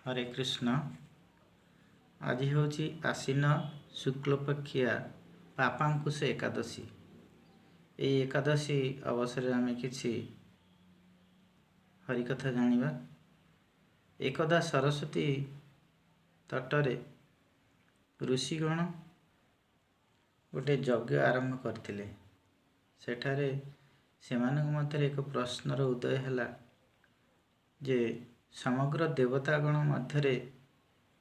हरे कृष्ण। आज हूँ आश्विन शुक्लपक्षिया पापांकुश एकादशी। ये एकादशी अवसर आम कि हरिकथा जानिबा। एकदा सरस्वती तटरे ऋषिगण गोटे यज्ञ आरंभ करथिले। सेठारे सेमानक मध्यरे एक प्रश्नर उदय हैला जे समग्र देवतागण मध्यरे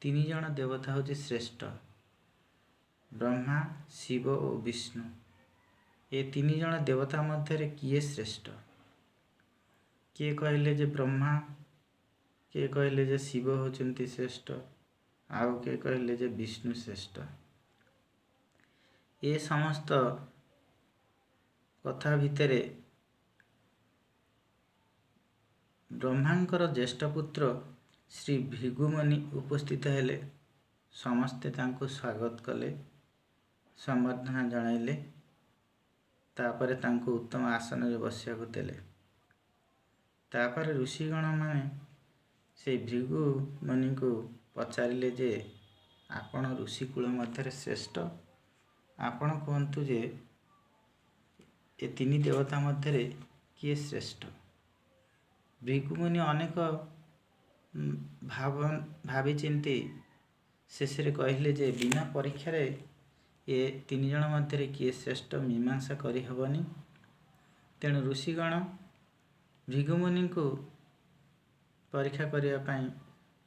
तीन जन देवता हूँ श्रेष्ठ, ब्रह्मा, शिव और विष्णु। ये तीन जन देवता मध्यरे किए श्रेष्ठ? किए कहले जे ब्रह्मा, किए कहले जे शिव होचंती श्रेष्ठ, आउ किए कहले जे विष्णु श्रेष्ठ। ये समस्त कथा भितरे ब्रह्मांकर ज्येष्ठ पुत्र श्री भृगुमुनि उपस्थित हेले। समस्ते तांको स्वागत कले, संबर्धना जणाइले। तापरे तांको उत्तम आसन रे बसियाको देले। तापरे ऋषिगण माने से भृगु मुनि को पचारिले जे आपण ऋषि कुल मध्यरे श्रेष्ठ, आपण कहंतु जे ए तीन देवता मध्यरे किए श्रेष्ठ? भृगुमुनि अनेक भावी चिंती शेष कहले जे बिना परीक्षा रे ये तीन जन मध्य किए श्रेष्ठ मीमांसा करी हबनी। तेणु ऋषिगण भृगुमुनि को परीक्षा करने पाई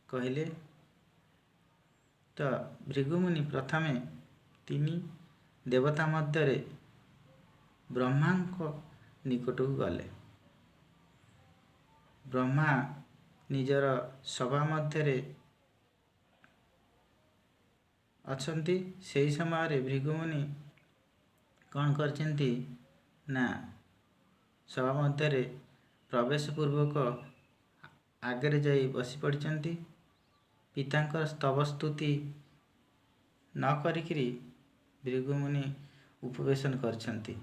कहले। तो भृगुमुनि प्रथमे तीन देवता मध्य ब्रह्मा निकट को गले। ब्रह्मा निजर सभा मध्य अछंती। सेही समय भृगुमुनि कौन करछंती ना सभा मध्य प्रवेश पूर्वक आगे जाई बसी पड़छंती। पितांकर स्तव स्तुति न करिकरी भृगुमुनि उपवेशन करछंती।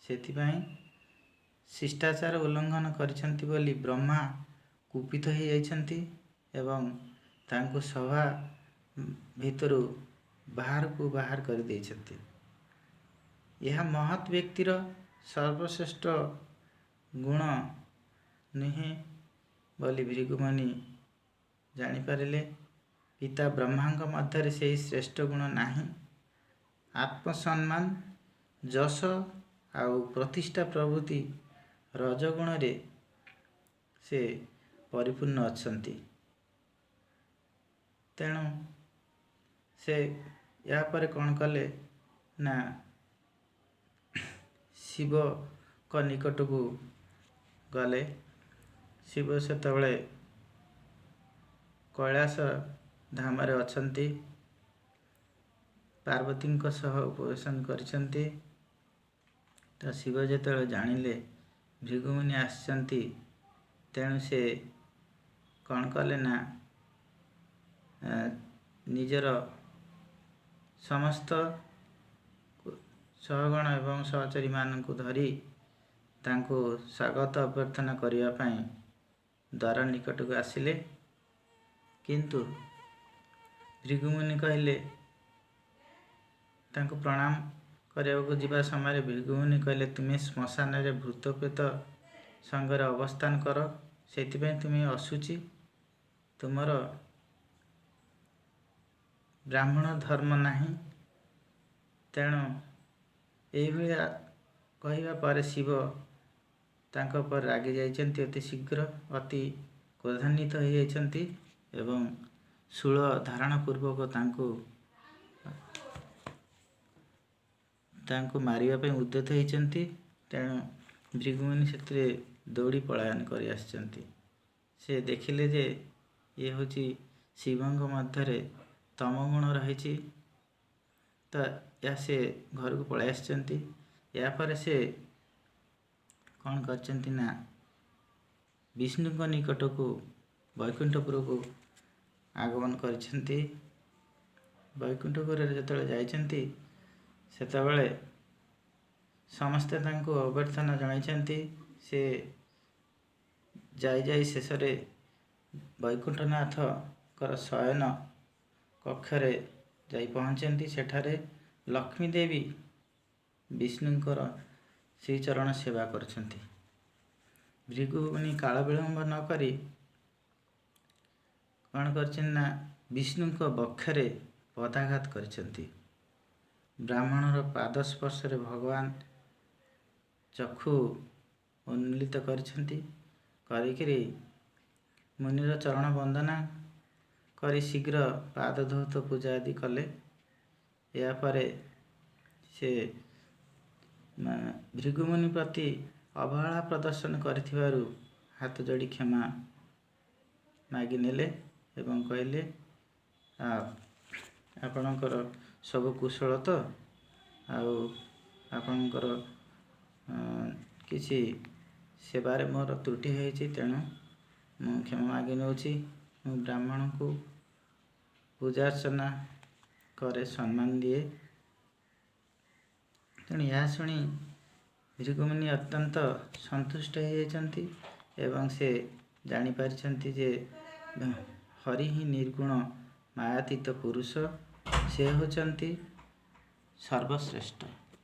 सेथिपाई शिष्टाचार उल्लंघन करछंती बोली ब्रह्मा कुपित हो जाइछंती एवं तांको सभा भितरु बाहर को बाहर कर देइछंती। यह महत व्यक्तिर सर्वश्रेष्ठ गुण नुहे बोली भृगुमुनि जानी पारिले। पिता ब्रह्मांक मध्य से श्रेष्ठ गुण नाही। आत्मसम्मान, जश आउ प्रतिष्ठा प्रभृति रजगुण रे से परिपूर्ण अछंती। तेणु से या पर कौन कले ना शिव को निकट को गले। शिव से तबले कैलाश धाम रे अछंती, पार्वती को सह उपवेशन करछंती। तो शिव जेतले जानिले भृगुमुनि आछंती, तेणु से कौन कले ना निजर समस्त सहगण एवं सहचरी मानक धरी तांको स्वागत अभ्यर्थना करिया पाई द्वार निकट को आसिले। किंतु भृगुमुनि कहले तांको प्रणाम करने को जीवा समय भृगुमुनि कहले तुम्हें श्मशान रे भूतप्रेत संगरे अवस्थान कर, सेतिपई तुम्हें असुचि, तुमर ब्राह्मण धर्म नाही। तेणु यही कहवा पर शिव तांको पर रागी जाइछंती। अति शीघ्र अति क्रोधान्वित हो जाइछंती एवं शूल धारण पूर्वक तांको मारिया पे उद्यत होइछंती। तेणु भृगुमुनि से दौड़ी पलायन कर आछंती। से देखिले जे ये होची शिवंग मध्य तम गुण रही। तो या से घर को पलाई आछंती। या पर से कौन करछंती ना विष्णु को निकट को वैकुंठपुर को आगमन करछंती। वैकुंठपुर जेतले जाइछंती सेतबेले समस्ते तांको अभ्यर्थना जणाइछंती। से जाई शेष रे वैकुंठनाथ ବ୍ରାହ୍ମଣଙ୍କର ଶୟନ କକ୍ଷରେ ଯାଇ ପହଞ୍ଚନ୍ତି। ସେଠାରେ ଲକ୍ଷ୍ମୀ ଦେବୀ ବିଷ୍ଣୁଙ୍କର ଶ୍ରୀଚରଣ ସେବା କରୁଛନ୍ତି। ଭୃଗୁମୁନି କାଳ ବିଳମ୍ବ ନ କରି କ'ଣ କରିଛନ୍ତି ନା ବିଷ୍ଣୁଙ୍କ ବକ୍ଷରେ ପଦାଘାତ କରିଛନ୍ତି। ବ୍ରାହ୍ମଣର ପାଦ ସ୍ପର୍ଶରେ ଭଗବାନ ଚକ୍ଷୁ ଉନ୍ମିଳିତ କରିଛନ୍ତି। କରିକିରି ମୁନିର ଚରଣ ବନ୍ଦନା କରି ଶୀଘ୍ର ପାଦ ଧୌତ ପୂଜା ଆଦି କଲେ। ଏହାପରେ ସେ ଭୃଗୁମୁନି ପ୍ରତି ଅବହେଳା ପ୍ରଦର୍ଶନ କରିଥିବାରୁ ହାତ ଯୋଡ଼ି କ୍ଷମା ମାଗିନେଲେ ଏବଂ କହିଲେ, ଆପଣଙ୍କର ସବୁ କୁଶଳ ତ, ଆଉ ଆପଣଙ୍କର କିଛି ସେବାରେ ମୋର ତ୍ରୁଟି ହେଇଛି, ତେଣୁ ମୁଁ କ୍ଷମା ମାଗି ନେଉଛି। ମୁଁ ବ୍ରାହ୍ମଣଙ୍କୁ ପୂଜା ଅର୍ଚ୍ଚନା କରେ, ସମ୍ମାନ ଦିଏ। ତେଣୁ ଏହା ଶୁଣି ଭୃଗୁମୁନି ଅତ୍ୟନ୍ତ ସନ୍ତୁଷ୍ଟ ହୋଇଯାଇଛନ୍ତି ଏବଂ ସେ ଜାଣିପାରିଛନ୍ତି ଯେ ହରି ହିଁ ନିର୍ଗୁଣ ମାୟାତୀତ ପୁରୁଷ, ସେ ହେଉଛନ୍ତି ସର୍ବଶ୍ରେଷ୍ଠ।